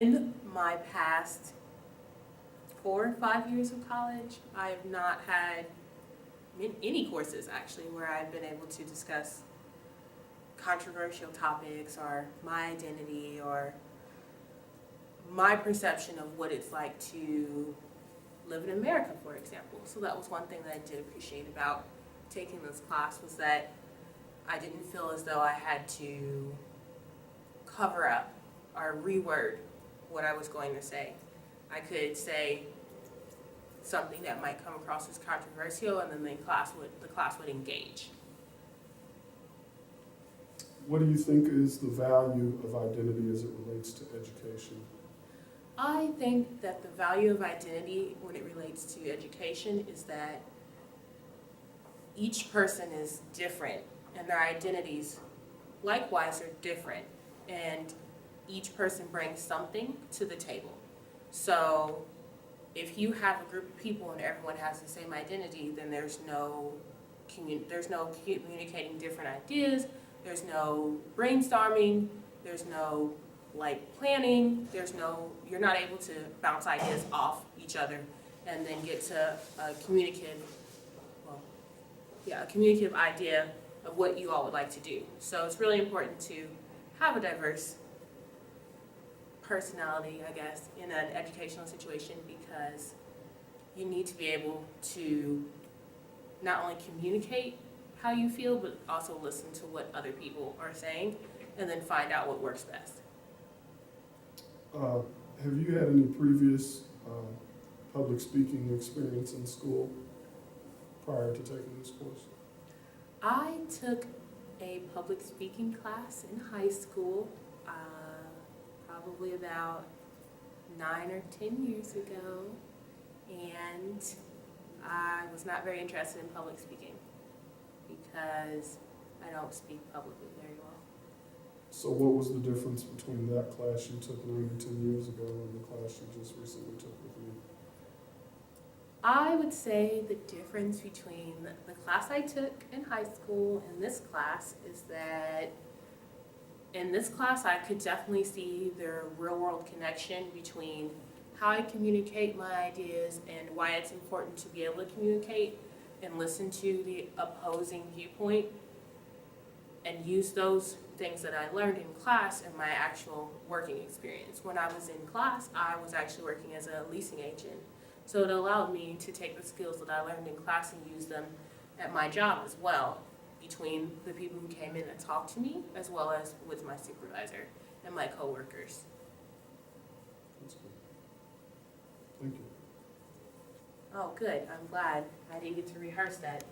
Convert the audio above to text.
In my past 4 or 5 years of college, I have not had any courses actually where I've been able to discuss controversial topics or my identity or my perception of what it's like to live in America, for example. So that was one thing that I did appreciate about taking this class, was that I didn't feel as though I had to cover up or reword what I was going to say. I could say something that might come across as controversial, and then the class would engage. What do you think is the value of identity as it relates to education? I think that the value of identity when it relates to education is that each person is different and their identities likewise are different, and each person brings something to the table. So if you have a group of people and everyone has the same identity, then there's no communicating different ideas, there's no brainstorming, there's no planning, you're not able to bounce ideas off each other and then get to a communicative idea of what you all would like to do. So it's really important to have a diverse personality, I guess, in an educational situation, because you need to be able to not only communicate how you feel, but also listen to what other people are saying and then find out what works best. Have you had any previous public speaking experience in school prior to taking this course? I took a public speaking class in high school, probably about 9 or 10 years ago, and I was not very interested in public speaking because I don't speak publicly very well. So what was the difference between that class you took 9 or 10 years ago and the class you just recently took with me? I would say the difference between the class I took in high school and this class is that in this class I could definitely see the real-world connection between how I communicate my ideas and why it's important to be able to communicate and listen to the opposing viewpoint and use those things that I learned in class in my actual working experience. When I was in class, I was actually working as a leasing agent. So it allowed me to take the skills that I learned in class and use them at my job as well, between the people who came in and talked to me, as well as with my supervisor and my coworkers. That's good. Thank you. Oh, good. I'm glad. I didn't get to rehearse that.